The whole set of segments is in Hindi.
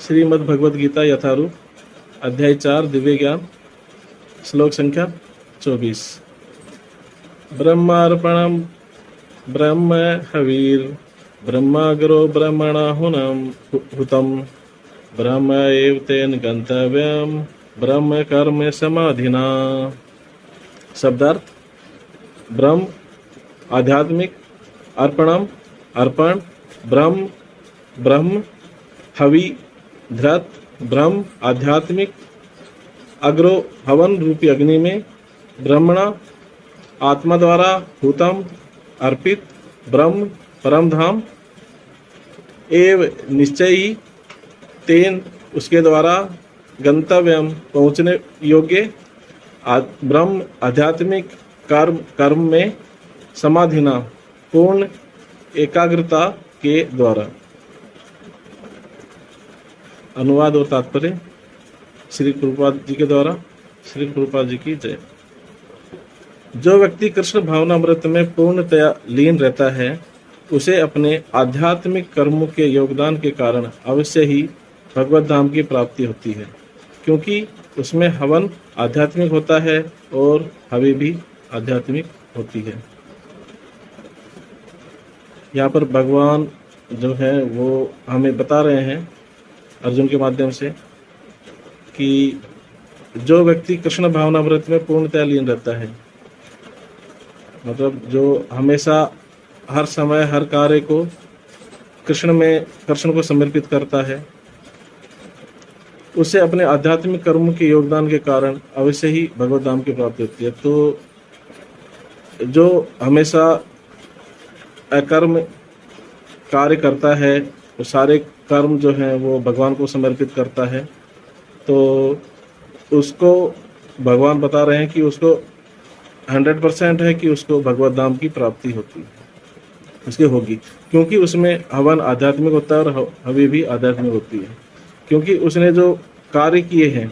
श्रीमद् भगवद गीता यथारूप अध्याय 4 दिव्य ज्ञान श्लोक संख्या 24। ब्रह्मार्पणम ब्रह्म हवीर ब्रह्माग्रो ब्रह्मणाहुनम हुतम ब्रह्म एव तेन गंतव्यम ब्रह्म कर्म समाधिना। शब्दार्थ: ब्रह्म आध्यात्मिक, अर्पणम अर्पण, ब्रह्म ब्रह्म, हवि धृत, ब्रह्म आध्यात्मिक, अग्रो हवन रूपी अग्नि में, ब्रह्मणा आत्मा द्वारा, हुतम अर्पित, ब्रह्म परम धाम, एव निश्चय ही, तेन उसके द्वारा, गंतव्यम पहुँचने योग्य, ब्रह्म आध्यात्मिक कर्म में, समाधिना पूर्ण एकाग्रता के द्वारा। अनुवाद और तात्पर्य श्री प्रभुपाद जी के द्वारा। श्री प्रभुपाद जी की जय। जो व्यक्ति कृष्ण भावनामृत में पूर्णतया लीन रहता है उसे अपने आध्यात्मिक कर्मों के योगदान के कारण अवश्य ही भगवत धाम की प्राप्ति होती है, क्योंकि उसमें हवन आध्यात्मिक होता है और हवि भी आध्यात्मिक होती है। यहाँ पर भगवान जो है वो हमें बता रहे हैं अर्जुन के माध्यम से कि जो व्यक्ति कृष्ण भावनामृत में पूर्णतया लीन रहता है, मतलब जो हमेशा हर समय हर कार्य को कृष्ण को समर्पित करता है, उसे अपने आध्यात्मिक कर्मों के योगदान के कारण अवश्य ही भगवत धाम की प्राप्ति होती है। तो जो हमेशा अकर्म कार्य करता है, वो सारे कर्म जो हैं वो भगवान को समर्पित करता है, तो उसको भगवान बता रहे हैं कि उसको 100% है कि उसको भगवत धाम की प्राप्ति होती है, उसकी होगी, क्योंकि उसमें हवन आध्यात्मिक होता है और हवि भी आध्यात्मिक होती है। क्योंकि उसने जो कार्य किए हैं,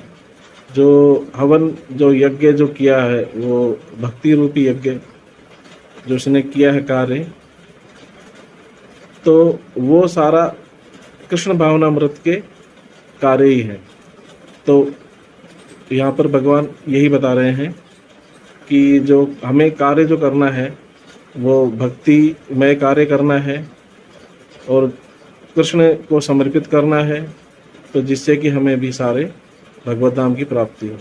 जो हवन जो यज्ञ जो किया है, वो भक्ति रूपी यज्ञ जो उसने किया है कार्य, तो वो सारा कृष्ण भावनामृत के कार्य ही है। तो यहाँ पर भगवान यही बता रहे हैं कि जो हमें कार्य जो करना है वो भक्ति में कार्य करना है और कृष्ण को समर्पित करना है, तो जिससे कि हमें भी सारे भगवत धाम की प्राप्ति हो।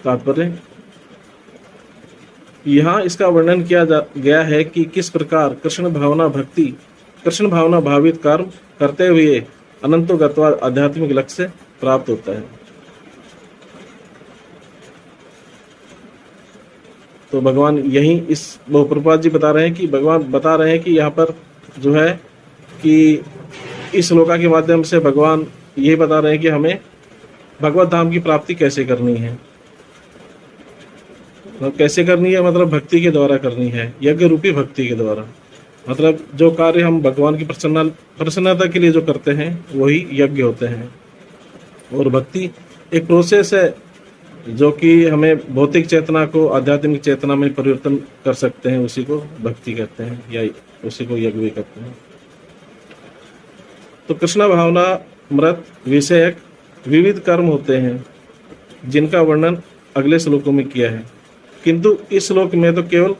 तात्पर्य: यहाँ इसका वर्णन किया गया है कि किस प्रकार कृष्ण भावना भावित कर्म करते हुए अनंतो गत्वा आध्यात्मिक लक्ष्य प्राप्त होता है। तो भगवान यही प्रभुपाद जी बता रहे हैं कि भगवान बता रहे हैं कि यहाँ पर जो है कि इस श्लोका के माध्यम से भगवान यही बता रहे हैं कि हमें भगवत धाम की प्राप्ति कैसे करनी है। मतलब कैसे करनी है, मतलब भक्ति के द्वारा करनी है, यज्ञ रूपी भक्ति के द्वारा। मतलब जो कार्य हम भगवान की प्रसन्नता के लिए जो करते हैं वही यज्ञ होते हैं। और भक्ति एक प्रोसेस है जो कि हमें भौतिक चेतना को आध्यात्मिक चेतना में परिवर्तन कर सकते हैं, उसी को भक्ति कहते हैं या उसी को यज्ञ भी कहते हैं। तो कृष्ण भावना मृत विषयक विविध कर्म होते हैं जिनका वर्णन अगले श्लोकों में किया है, किंतु इस श्लोक में तो केवल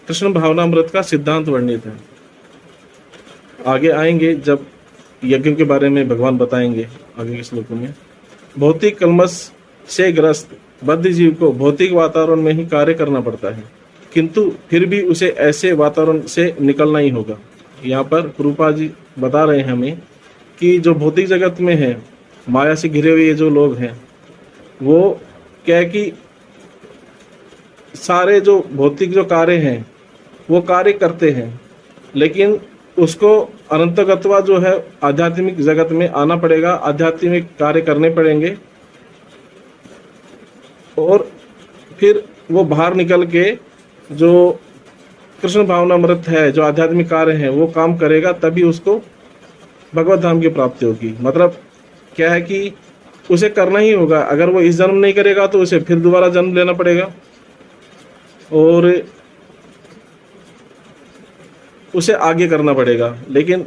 कृष्ण भावनामृत का सिद्धांत वर्णित है। आगे आएंगे जब यज्ञ के बारे में भगवान बताएंगे आगे के श्लोकों में। भौतिक कलमश से ग्रस्त बद्ध जीव को भौतिक वातावरण में ही कार्य करना पड़ता है, किंतु फिर भी उसे ऐसे वातावरण से निकलना ही होगा। यहाँ पर प्रभुपाद जी बता रहे हैं हमें कि जो भौतिक जगत में है, माया से घिरे हुए जो लोग हैं, वो क्या है कि सारे जो भौतिक जो कार्य हैं वो कार्य करते हैं, लेकिन उसको अनंतगत्वा जो है आध्यात्मिक जगत में आना पड़ेगा, आध्यात्मिक कार्य करने पड़ेंगे और फिर वो बाहर निकल के जो कृष्ण भावनामृत है, जो आध्यात्मिक कार्य है, वो काम करेगा, तभी उसको भगवत धाम की प्राप्ति होगी। मतलब क्या है कि उसे करना ही होगा। अगर वो इस जन्म नहीं करेगा तो उसे फिर दोबारा जन्म लेना पड़ेगा और उसे आगे करना पड़ेगा। लेकिन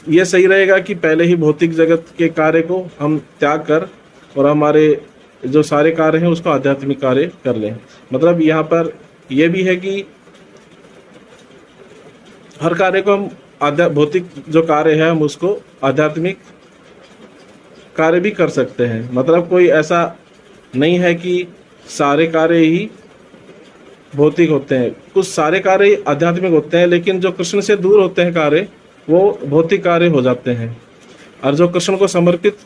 ये सही रहेगा कि पहले ही भौतिक जगत के कार्य को हम त्याग कर और हमारे जो सारे कार्य हैं उसको आध्यात्मिक कार्य कर लें। मतलब यहाँ पर यह भी है कि हर कार्य को हम भौतिक जो कार्य है हम उसको आध्यात्मिक कार्य भी कर सकते हैं। मतलब कोई ऐसा नहीं है कि सारे कार्य ही भौतिक होते हैं, कुछ सारे कार्य आध्यात्मिक होते हैं, लेकिन जो कृष्ण से दूर होते हैं कार्य वो भौतिक कार्य हो जाते हैं, और जो कृष्ण को समर्पित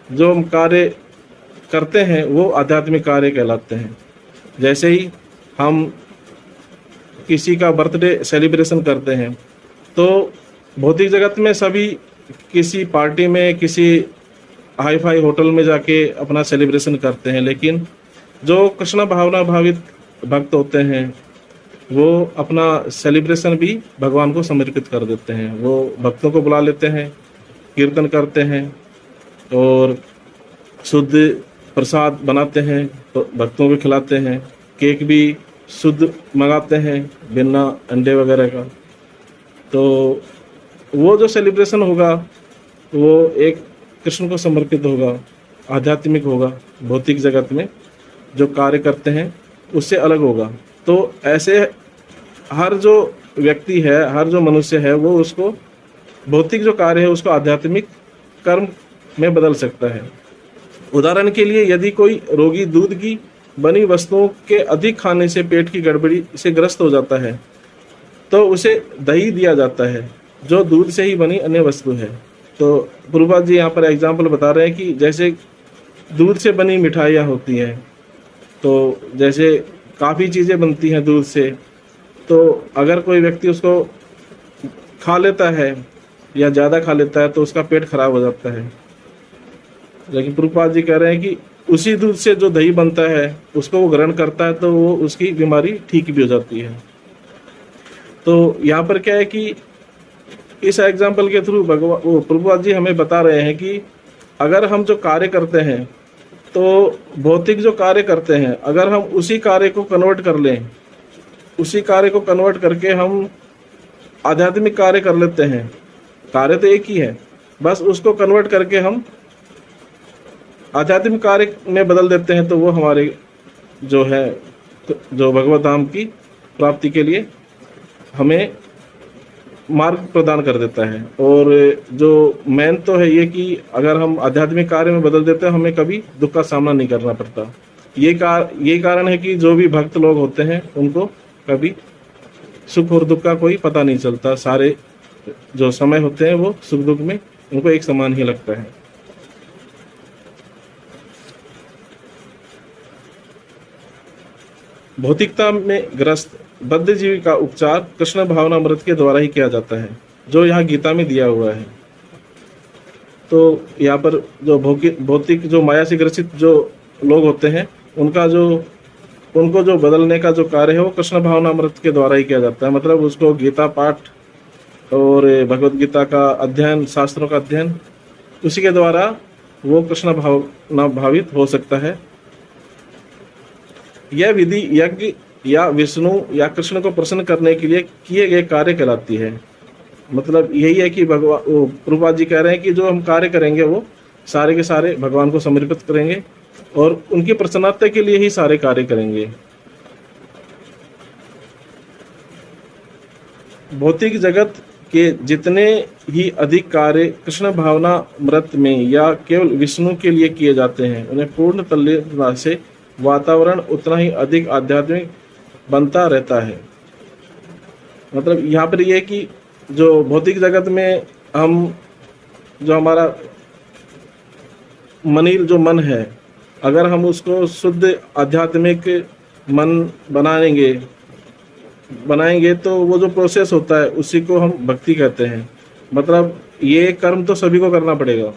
जो हम कार्य करते हैं वो आध्यात्मिक कार्य कहलाते हैं। जैसे ही हम किसी का बर्थडे सेलिब्रेशन करते हैं तो भौतिक जगत में सभी किसी पार्टी में किसी हाई फाई होटल में जाके अपना सेलिब्रेशन करते हैं, लेकिन जो कृष्ण भावना भावित भक्त होते हैं वो अपना सेलिब्रेशन भी भगवान को समर्पित कर देते हैं। वो भक्तों को बुला लेते हैं, कीर्तन करते हैं और शुद्ध प्रसाद बनाते हैं तो भक्तों को खिलाते हैं, केक भी शुद्ध मंगाते हैं बिना अंडे वगैरह का। तो वो जो सेलिब्रेशन होगा वो एक कृष्ण को समर्पित होगा, आध्यात्मिक होगा, भौतिक जगत में जो कार्य करते हैं उससे अलग होगा। तो ऐसे हर जो व्यक्ति है, हर जो मनुष्य है वो उसको भौतिक जो कार्य है उसको आध्यात्मिक कर्म में बदल सकता है। उदाहरण के लिए यदि कोई रोगी दूध की बनी वस्तुओं के अधिक खाने से पेट की गड़बड़ी से ग्रस्त हो जाता है तो उसे दही दिया जाता है जो दूध से ही बनी अन्य वस्तु है। तो प्रभुपाद जी यहाँ पर एग्जाम्पल बता रहे हैं कि जैसे दूध से बनी मिठाइयाँ होती हैं, तो जैसे काफ़ी चीज़ें बनती हैं दूध से, तो अगर कोई व्यक्ति उसको खा लेता है या ज़्यादा खा लेता है तो उसका पेट खराब हो जाता है। लेकिन प्रभुपाद जी कह रहे हैं कि उसी दूध से जो दही बनता है उसको वो ग्रहण करता है तो वो उसकी बीमारी ठीक भी हो जाती है। तो यहाँ पर क्या है कि इस एग्जाम्पल के थ्रू प्रभुपाद जी हमें बता रहे हैं कि अगर हम जो कार्य करते हैं तो भौतिक जो कार्य करते हैं अगर हम उसी कार्य को कन्वर्ट कर लें, उसी कार्य को कन्वर्ट करके हम आध्यात्मिक कार्य कर लेते हैं, कार्य तो एक ही है, बस उसको कन्वर्ट करके हम आध्यात्मिक कार्य में बदल देते हैं तो वो हमारे जो है जो भगवत धाम की प्राप्ति के लिए हमें मार्ग प्रदान कर देता है। और जो मेन तो है ये कि अगर हम आध्यात्मिक कार्य में बदल देते हैं हमें कभी दुख का सामना नहीं करना पड़ता। ये कारण है कि जो भी भक्त लोग होते हैं उनको कभी सुख और दुख का कोई पता नहीं चलता। सारे जो समय होते हैं वो सुख दुख में उनको एक समान ही लगता है। भौतिकता में ग्रस्त बद्ध जीवी का उपचार कृष्ण भावनामृत के द्वारा ही किया जाता है, जो यहाँ गीता में दिया हुआ है। तो यहाँ पर जो भौतिक जो माया से ग्रसित जो लोग होते हैं उनको जो बदलने का जो कार्य है वो कृष्ण भावनामृत के द्वारा ही किया जाता है। मतलब उसको गीता पाठ और भगवत गीता का अध्ययन, शास्त्रों का अध्ययन, उसी के द्वारा वो कृष्ण भावना भावित हो सकता है। यह विधि यज्ञ या विष्णु या कृष्ण को प्रसन्न करने के लिए किए गए कार्य कहलाती है। मतलब यही है कि प्रभुपाद जी कह रहे हैं कि जो हम कार्य करेंगे वो सारे के सारे भगवान को समर्पित करेंगे और उनकी प्रसन्नता के लिए ही सारे कार्य करेंगे। भौतिक जगत के जितने ही अधिक कार्य कृष्ण भावना मृत में या केवल विष्णु के लिए किए जाते हैं उन्हें पूर्ण तल्लीनता से वातावरण उतना ही अधिक आध्यात्मिक बनता रहता है। मतलब यहाँ पर यह कि जो भौतिक जगत में हम जो हमारा जो मन है अगर हम उसको शुद्ध आध्यात्मिक मन बनाएंगे तो वो जो प्रोसेस होता है उसी को हम भक्ति कहते हैं। मतलब ये कर्म तो सभी को करना पड़ेगा,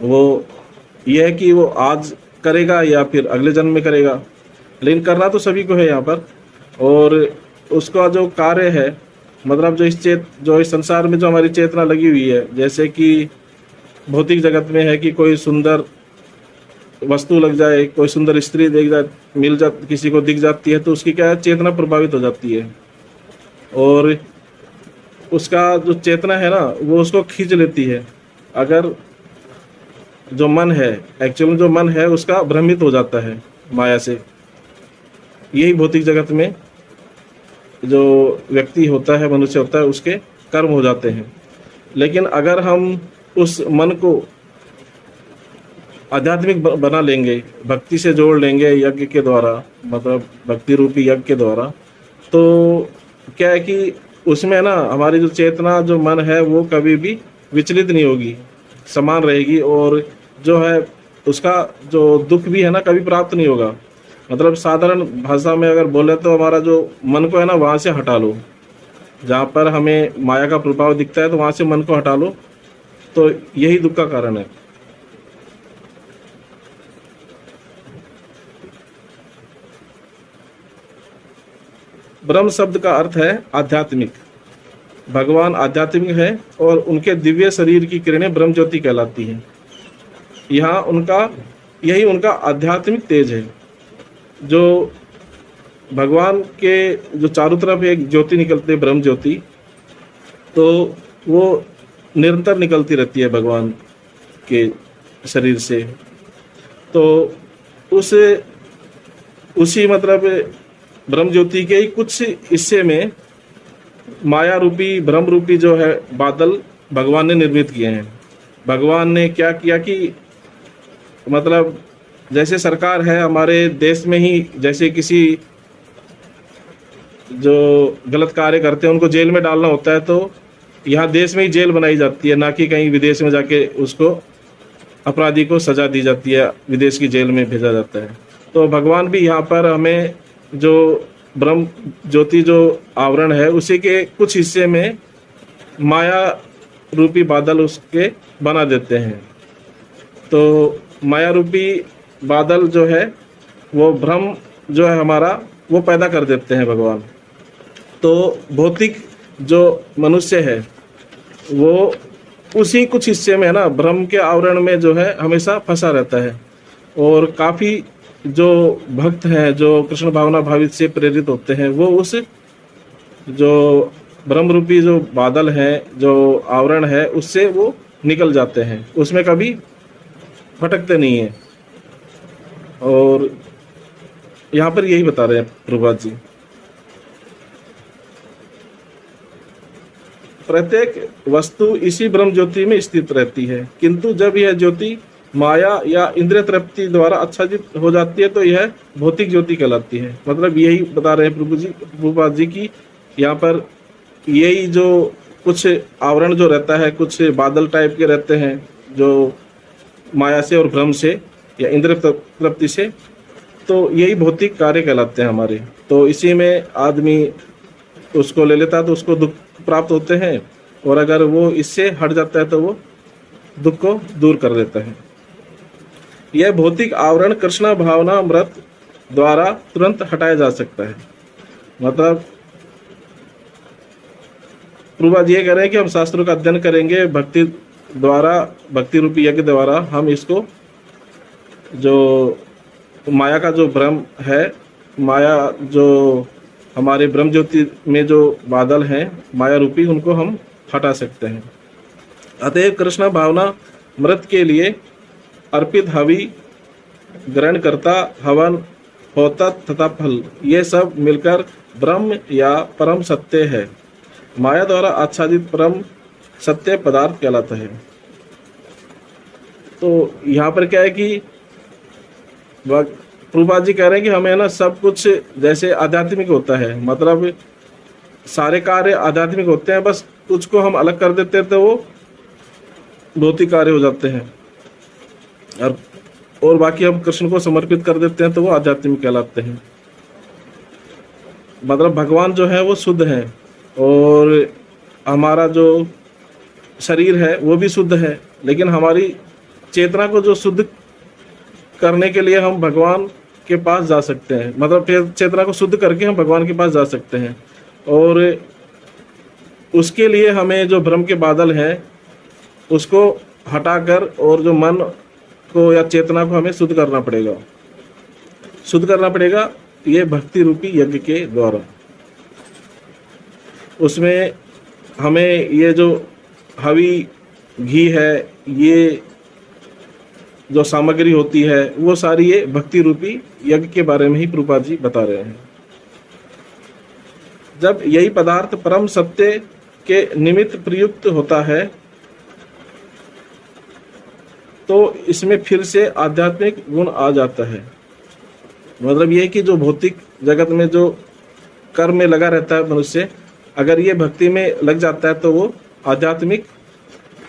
वो ये है कि वो आज करेगा या फिर अगले जन्म में करेगा, लेकिन करना तो सभी को है यहाँ पर। और उसका जो कार्य है मतलब जो इस संसार में जो हमारी चेतना लगी हुई है, जैसे कि भौतिक जगत में है कि कोई सुंदर वस्तु लग जाए, कोई सुंदर स्त्री किसी को दिख जाती है तो उसकी क्या है चेतना प्रभावित हो जाती है और उसका जो चेतना है ना वो उसको खींच लेती है। अगर जो मन है, एक्चुअल में जो मन है उसका भ्रमित हो जाता है माया से। यही भौतिक जगत में जो व्यक्ति होता है, मनुष्य होता है, उसके कर्म हो जाते हैं। लेकिन अगर हम उस मन को आध्यात्मिक बना लेंगे, भक्ति से जोड़ लेंगे यज्ञ के द्वारा, मतलब भक्ति रूपी यज्ञ के द्वारा, तो क्या है कि उसमें ना हमारी जो चेतना, जो मन है, वो कभी भी विचलित नहीं होगी, समान रहेगी। और जो है उसका जो दुख भी है ना कभी प्राप्त नहीं होगा। मतलब साधारण भाषा में अगर बोले तो हमारा जो मन को है ना वहाँ से हटा लो, जहाँ पर हमें माया का प्रभाव दिखता है तो वहाँ से मन को हटा लो, तो यही दुख का कारण है। ब्रह्म शब्द का अर्थ है आध्यात्मिक। भगवान आध्यात्मिक है और उनके दिव्य शरीर की किरणें ब्रह्म ज्योति कहलाती हैं। यहाँ यही उनका आध्यात्मिक तेज है। जो भगवान के जो चारों तरफ एक ज्योति निकलती है, ब्रह्म ज्योति, तो वो निरंतर निकलती रहती है भगवान के शरीर से। तो उसी मतलब ब्रह्म ज्योति के ही कुछ हिस्से में माया रूपी, ब्रह्म रूपी जो है बादल भगवान ने निर्मित किए हैं। भगवान ने क्या किया कि मतलब जैसे सरकार है हमारे देश में ही, जैसे किसी जो गलत कार्य करते हैं उनको जेल में डालना होता है, तो यहाँ देश में ही जेल बनाई जाती है, ना कि कहीं विदेश में जाके उसको, अपराधी को सजा दी जाती है, विदेश की जेल में भेजा जाता है। तो भगवान भी यहाँ पर हमें जो ब्रह्म ज्योति जो आवरण है उसी के कुछ हिस्से में माया रूपी बादल उसके बना देते हैं। तो माया रूपी बादल जो है वो भ्रम जो है हमारा वो पैदा कर देते हैं भगवान। तो भौतिक जो मनुष्य है वो उसी कुछ हिस्से में है ना, भ्रम के आवरण में जो है हमेशा फंसा रहता है। और काफ़ी जो भक्त हैं, जो कृष्ण भावना भावित से प्रेरित होते हैं, वो उस जो ब्रह्म रूपी जो बादल है, जो आवरण है, उससे वो निकल जाते हैं, उसमें कभी भटकते नहीं हैं। और यहाँ पर यही बता रहे हैं प्रभुपाद जी। प्रत्येक वस्तु इसी ब्रह्म ज्योति में स्थित रहती है, किंतु जब यह ज्योति माया या इंद्रिय तृप्ति द्वारा आच्छादित हो जाती है तो यह भौतिक ज्योति कहलाती है। मतलब यही बता रहे हैं प्रभुपाद जी की यहाँ पर यही जो कुछ आवरण जो रहता है, कुछ बादल टाइप के रहते हैं जो माया से और भ्रम से या इंद्रिय तृप्ति से, तो यही भौतिक कार्य कहलाते हैं हमारे। तो इसी में आदमी उसको ले लेता है तो उसको दुख प्राप्त होते हैं, और अगर वो इससे हट जाता है तो वो दुख को दूर कर देता है। यह भौतिक आवरण कृष्ण भावना अमृत द्वारा तुरंत हटाया जा सकता है। मतलब प्रभुपाद ये कह रहे हैं कि हम शास्त्रों का अध्ययन करेंगे भक्ति द्वारा, भक्ति रूपी यज्ञ द्वारा हम इसको जो माया का जो भ्रम है, माया जो हमारे ब्रह्म ज्योति में जो बादल हैं माया रूपी, उनको हम हटा सकते हैं। अतएव कृष्ण भावना मृत के लिए अर्पित हवि ग्रहण करता, हवन होता तथा फल, ये सब मिलकर ब्रह्म या परम सत्य है। माया द्वारा आच्छादित परम सत्य पदार्थ कहलाता है। तो यहाँ पर क्या है कि प्रभुपाद जी कह रहे हैं कि हमें ना सब कुछ जैसे आध्यात्मिक होता है, मतलब सारे कार्य आध्यात्मिक होते हैं, बस कुछ को हम अलग कर देते हैं तो वो भौतिक कार्य हो जाते हैं, और बाकी हम कृष्ण को समर्पित कर देते हैं तो वो आध्यात्मिक कहलाते हैं। मतलब भगवान जो है वो शुद्ध है और हमारा जो शरीर है वो भी शुद्ध है, लेकिन हमारी चेतना को जो शुद्ध करने के लिए हम भगवान के पास जा सकते हैं। मतलब चेतना को शुद्ध करके हम भगवान के पास जा सकते हैं, और उसके लिए हमें जो भ्रम के बादल हैं उसको हटाकर और जो मन को या चेतना को हमें शुद्ध करना पड़ेगा ये भक्ति रूपी यज्ञ के द्वारा। उसमें हमें ये जो हवी घी है, ये जो सामग्री होती है, वो सारी ये भक्ति रूपी यज्ञ के बारे में ही प्रभुपाद जी बता रहे हैं। जब यही पदार्थ परम सत्य के निमित्त प्रयुक्त होता है तो इसमें फिर से आध्यात्मिक गुण आ जाता है। मतलब ये कि जो भौतिक जगत में जो कर्म में लगा रहता है मनुष्य, अगर ये भक्ति में लग जाता है तो वो आध्यात्मिक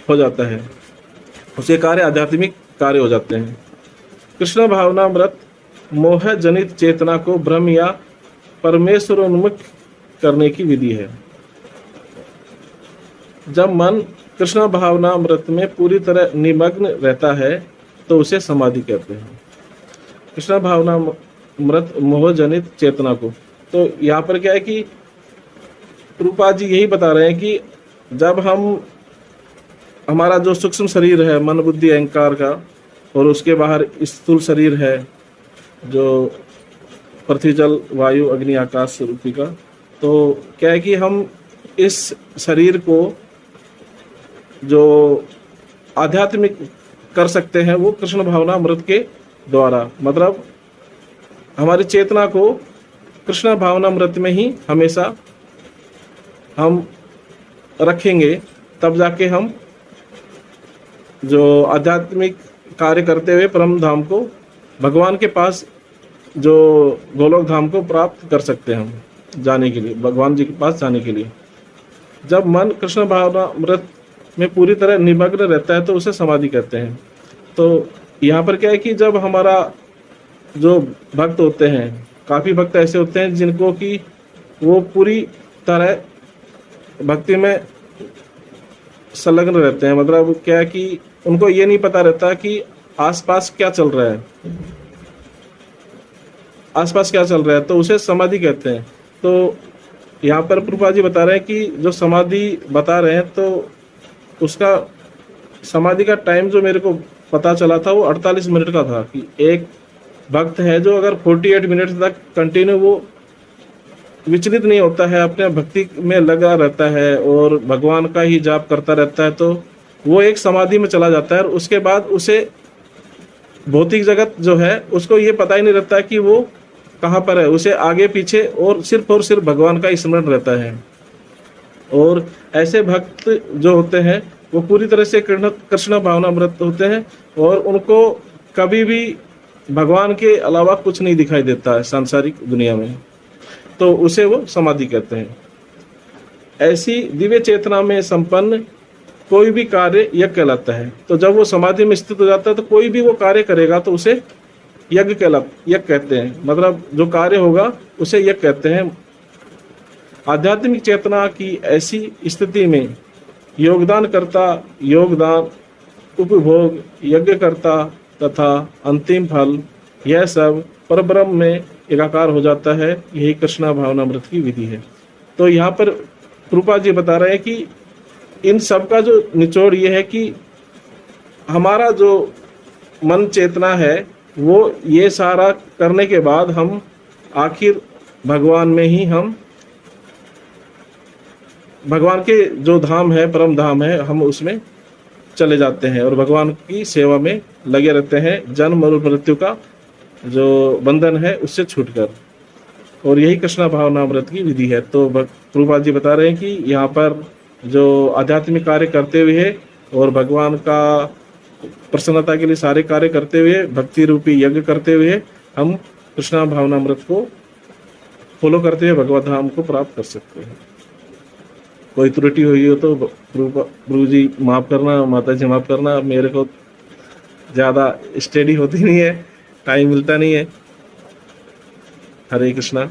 हो जाता है, उसके कार्य आध्यात्मिक कार्य हो जाते हैं। कृष्ण भावनामृत मोह जनित चेतना को ब्रह्म या परमेश्वर उन्मुख करने की विधि है। जब मन कृष्ण भावनामृत में पूरी तरह निमग्न रहता है तो उसे समाधि कहते हैं। कृष्ण भावनामृत मोह जनित चेतना को, तो यहाँ पर क्या है कि प्रभुपाद जी यही बता रहे हैं कि जब हमारा जो सूक्ष्म शरीर है मन बुद्धि अहंकार का, और उसके बाहर स्थूल शरीर है जो पृथ्वी जल वायु अग्नि आकाश रूपी का, तो क्या है कि हम इस शरीर को जो आध्यात्मिक कर सकते हैं वो कृष्ण भावनामृत के द्वारा, मतलब हमारी चेतना को कृष्ण भावनामृत में ही हमेशा हम रखेंगे, तब जाके हम जो आध्यात्मिक कार्य करते हुए परम धाम को, भगवान के पास जो गोलोक धाम को प्राप्त कर सकते हैं हम जाने के लिए, भगवान जी के पास जाने के लिए। जब मन कृष्ण भावनामृत में पूरी तरह निमग्न रहता है तो उसे समाधि कहते हैं। तो यहाँ पर क्या है कि जब हमारा जो भक्त होते हैं, काफ़ी भक्त ऐसे होते हैं जिनको कि वो पूरी तरह भक्ति में संलग्न रहते हैं, मतलब क्या है कि उनको ये नहीं पता रहता कि आसपास क्या चल रहा है, आसपास क्या चल रहा है, तो उसे समाधि कहते हैं। तो यहाँ पर प्रभुपाद जी बता रहे हैं कि जो समाधि बता रहे हैं तो उसका समाधि का टाइम जो मेरे को पता चला था वो 48 मिनट का था, कि एक भक्त है जो अगर 48 मिनट तक कंटिन्यू वो विचलित नहीं होता है, अपने भक्ति में लगा रहता है और भगवान का ही जाप करता रहता है, तो वो एक समाधि में चला जाता है। और उसके बाद उसे भौतिक जगत जो है उसको ये पता ही नहीं रहता कि वो कहाँ पर है, उसे आगे पीछे और सिर्फ भगवान का स्मरण रहता है। और ऐसे भक्त जो होते हैं वो पूरी तरह से कृष्ण भावनामृत होते हैं और उनको कभी भी भगवान के अलावा कुछ नहीं दिखाई देता है सांसारिक दुनिया में, तो उसे वो समाधि कहते हैं। ऐसी दिव्य चेतना में संपन्न कोई भी कार्य यज्ञ कहलाता है। तो जब वो समाधि में स्थित हो जाता है तो कोई भी वो कार्य करेगा तो उसे यज्ञ कहते हैं, मतलब जो कार्य होगा उसे यज्ञ कहते हैं। आध्यात्मिक चेतना की ऐसी स्थिति में योगदान करता, योगदान, उपभोग, यज्ञकर्ता तथा अंतिम फल, यह सब परब्रह्म में एकाकार हो जाता है। यही कृष्ण भावनामृत की विधि है। तो यहाँ पर प्रभुपाद जी बता रहे हैं कि इन सब का जो निचोड़ ये है कि हमारा जो मन चेतना है वो ये सारा करने के बाद हम आखिर भगवान में ही, हम भगवान के जो धाम है, परम धाम है, हम उसमें चले जाते हैं और भगवान की सेवा में लगे रहते हैं, जन्म और मृत्यु का जो बंधन है उससे छूटकर। और यही कृष्ण भावनामृत की विधि है। तो प्रभुपाद जी बता रहे हैं कि यहाँ पर जो आध्यात्मिक कार्य करते हुए और भगवान का प्रसन्नता के लिए सारे कार्य करते हुए, भक्ति रूपी यज्ञ करते हुए हम कृष्ण भावनामृत को फॉलो करते हुए भगवत धाम को प्राप्त कर सकते हैं। कोई त्रुटि हुई हो तो प्रभु जी माफ़ करना, माता जी माफ़ करना, मेरे को ज़्यादा स्टडी होती नहीं है, टाइम मिलता नहीं है। हरे कृष्णा।